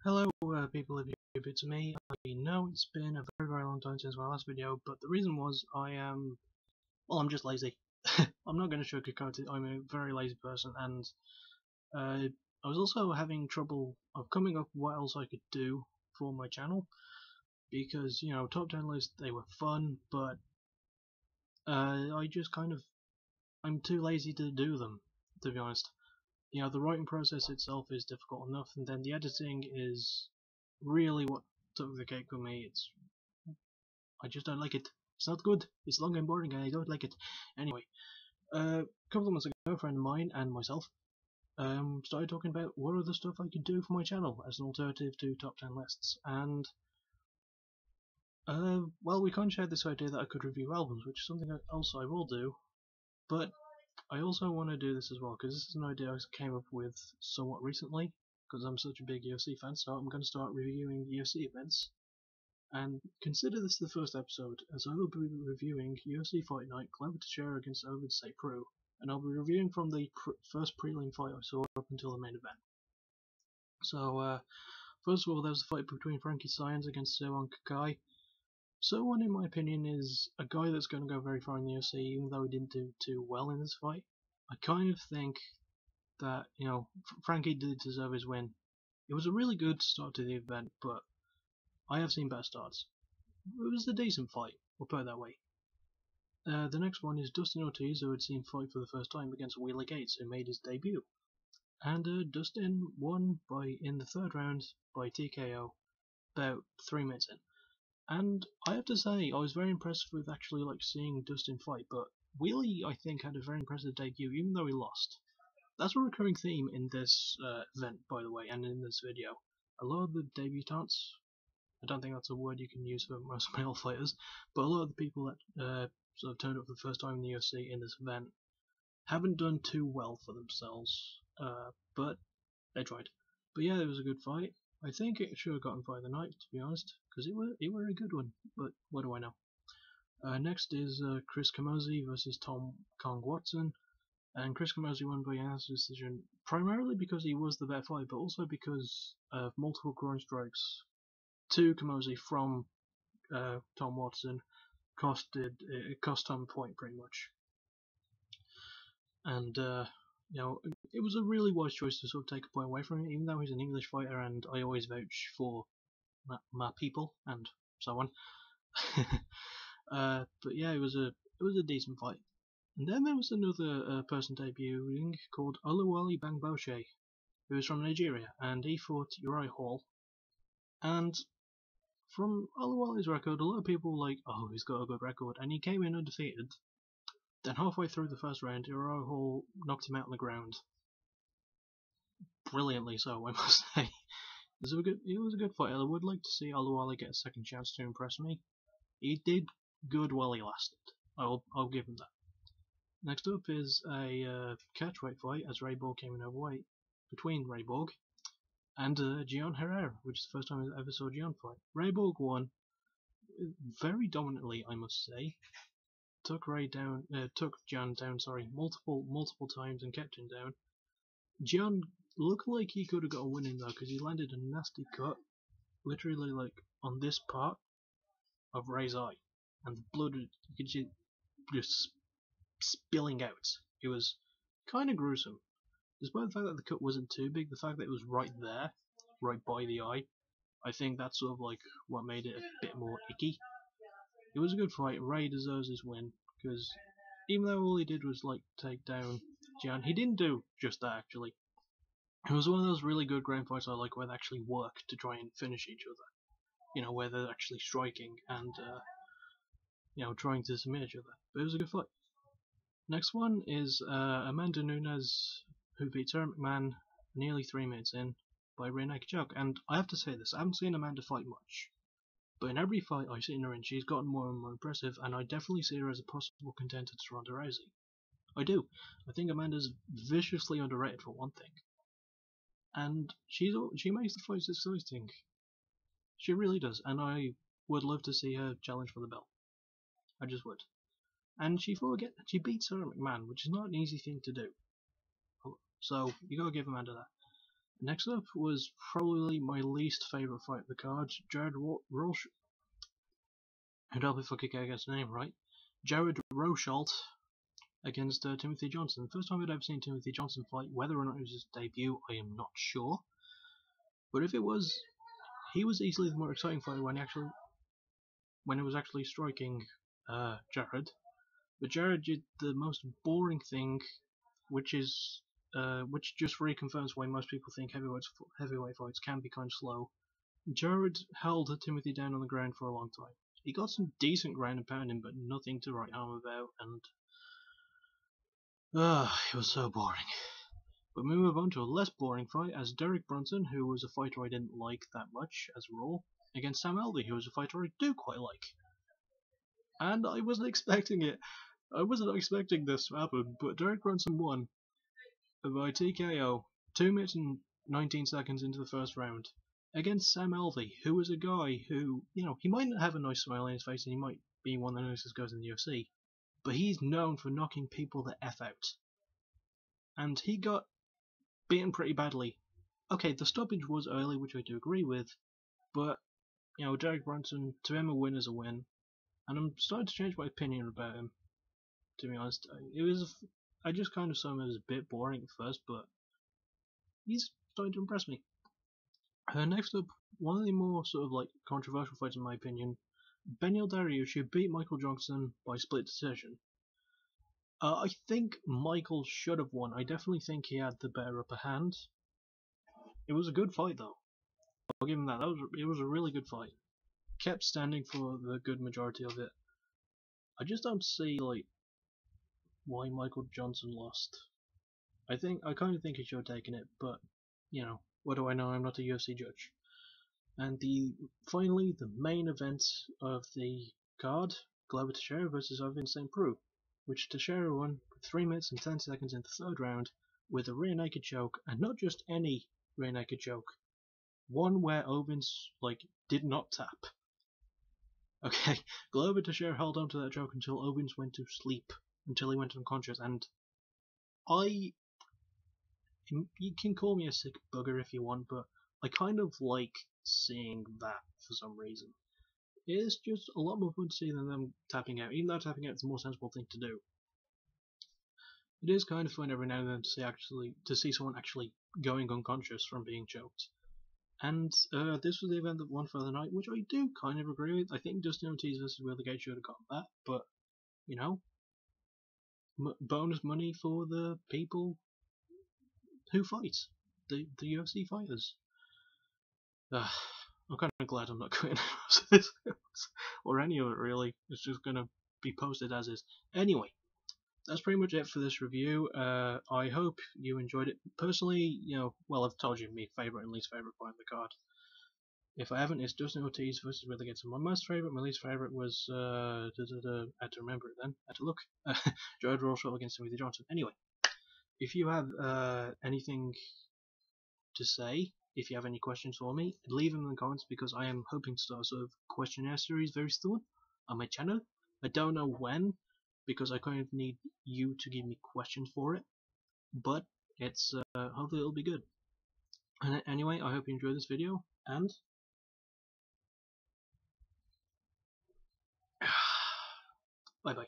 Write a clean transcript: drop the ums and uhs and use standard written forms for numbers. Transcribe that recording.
Hello, people of YouTube, it's me. I know it's been a very long time since my last video, but the reason was I'm just lazy. I'm not going to sugarcoat it, I'm a very lazy person, and I was also having trouble of coming up with what else I could do for my channel, because, top 10 lists, they were fun, but I'm too lazy to do them, to be honest. The writing process itself is difficult enough, and then the editing is really what took the cake for me. I just don't like it. It's not good. It's long and boring, and I don't like it. Anyway, a couple of months ago, a friend of mine and myself started talking about what other stuff I could do for my channel as an alternative to top 10 lists, and well, we kind of shared this idea that I could review albums, which is something else I will do, but I also want to do this as well, because this is an idea I came up with somewhat recently, because I'm such a big UFC fan, so I'm going to start reviewing UFC events. And consider this the first episode, as I will be reviewing UFC Fight Night Teixeira against Preux, and I'll be reviewing from the first prelim fight I saw up until the main event. So, first of all, there was a fight between Frankie Saenz against Sewon Kakai. Sewon, in my opinion, is a guy that's going to go very far in the UFC, even though he didn't do too well in this fight. I kind of think that, Frankie did deserve his win. It was a really good start to the event, but I have seen better starts. It was a decent fight, we'll put it that way. The next one is Dustin Ortiz, who had seen fight for the first time against Wheeler Gates, who made his debut. And Dustin won in the third round by TKO, about 3 minutes in. And I have to say, I was very impressed with actually seeing Dustin fight, but Wheelie, I think, had a very impressive debut, even though he lost. That's a recurring theme in this event, by the way, and in this video. A lot of the debutantes, I don't think that's a word you can use for most male fighters, but a lot of the people that sort of turned up for the first time in the UFC in this event haven't done too well for themselves, but they tried. But yeah, it was a good fight. I think it should have gotten fight of the night, to be honest, because it were a good one, but what do I know. Next is Chris Camozzi versus Tom Kong Watson, and Chris Camozzi won by unanimous decision, primarily because he was the better fighter, but also because of multiple groin strikes to Camozzi from Tom Watson cost Tom a point pretty much, and it was a really wise choice to sort of take a point away from him, even though he's an English fighter, and I always vouch for my people and so on. But yeah, it was a decent fight. And then there was another person debuting called Oluwale Bangbose, who is from Nigeria, and he fought Uriah Hall. And from Oluwale's record, a lot of people were like, oh, he's got a good record, and he came in undefeated. Then halfway through the first round, Uriah Hall knocked him out on the ground. Brilliantly so, I must say. It was a good fight. I would like to see Oluwale get a second chance to impress me. He did good while he lasted. I'll give him that. Next up is a catchweight fight, as Ray Borg came in overweight, between Ray Borg and Gian Herrera, which is the first time I ever saw Gian fight. Ray Borg won very dominantly, I must say. Took Gian down, multiple times and kept him down. Gian looked like he could have got a win in though, because he landed a nasty cut, literally on this part of Ray's eye, and the blood just spilling out. It was kind of gruesome. Despite the fact that the cut wasn't too big, the fact that it was right there, right by the eye, I think that's sort of what made it a bit more icky. It was a good fight. Ray deserves his win, because even though all he did was take down Gian, he didn't do just that actually. It was one of those really good ground fights I like, where they actually work to try and finish each other. Where they're actually striking and trying to submit each other. But it was a good fight. Next one is Amanda Nunes, who beat Sarah McMahon nearly 3 minutes in by rear naked choke. And I have to say this, I haven't seen Amanda fight much, but in every fight I've seen her in, she's gotten more and more impressive, and I definitely see her as a possible contender to Ronda Rousey. I do. I think Amanda's viciously underrated for one thing, and she makes the fights exciting. She really does, and I would love to see her challenge for the belt. I just would. And she beat Sarah McMahon, which is not an easy thing to do. So you gotta give Amanda that. Next up was probably my least favourite fight of the card, Jared Rochold. And I'll be fucking get his name right. Jared Rochold against Timothy Johnson. First time I'd ever seen Timothy Johnson fight. Whether or not it was his debut, I am not sure. But if it was, he was easily the more exciting fighter when it was actually striking Jared. But Jared did the most boring thing, which just reconfirms why most people think heavyweight fights can be kind of slow. Jared held Timothy down on the ground for a long time. He got some decent ground and pounding, but nothing to write home about, and it was so boring. But we move on to a less boring fight as Derek Brunson, who was a fighter I didn't like that much as a rule, against Sam Alvey, who was a fighter I do quite like. And I wasn't expecting it. I wasn't expecting this to happen, but Derek Brunson won by TKO 2 minutes and 19 seconds into the first round against Sam Alvey, who was a guy who, he might not have a nice smile on his face and he might be one of the nicest guys in the UFC, but he's known for knocking people the F out. And he got beaten pretty badly. Okay, the stoppage was early, which I do agree with, but, Derek Brunson, to him a win is a win, and I'm starting to change my opinion about him, to be honest. I just kind of saw him as a bit boring at first, but he's starting to impress me. Next up, one of the more sort of like controversial fights in my opinion, Beneil Dariush beat Michael Johnson by split decision. I think Michael should have won. I definitely think he had the better upper hand. It was a good fight though. I'll give him that. It was a really good fight. Kept standing for the good majority of it. I just don't see why Michael Johnson lost. I kind of think he should have taken it, but what do I know? I'm not a UFC judge. And finally, the main event of the card, Glover Teixeira versus Ovin St. Preux, which Teixeira won 3 minutes and 10 seconds in the third round with a rear naked choke, and not just any rear naked choke, one where Ovin's did not tap. Okay, Glover Teixeira held on to that choke until Owens went to sleep, until he went unconscious, and you can call me a sick bugger if you want, but I kind of like seeing that for some reason. It's just a lot more fun to see than them tapping out, even though tapping out is the more sensible thing to do. It is kind of fun every now and then to see someone actually going unconscious from being choked. And this was the event that won for the night, which I do kind of agree with. I think Dustin Ortiz versus Wildergate should have got that, but bonus money for the people who fight, the UFC fighters. I'm kind of glad I'm not going to this or any of it really. It's just going to be posted as is. Anyway, that's pretty much it for this review. I hope you enjoyed it. Personally, I've told you my favourite and least favourite fight on the card. If I haven't, it's Dustin Ortiz versus Wildergate. My most favourite, my least favourite was I had to remember it then. I had to look. Jared Rochold against Timothy Johnson. Anyway, if you have anything to say, if you have any questions for me, leave them in the comments, because I am hoping to start a sort of questionnaire series very soon on my channel. I don't know when, because I kind of need you to give me questions for it, but it's hopefully it'll be good. And anyway, I hope you enjoyed this video, and bye bye.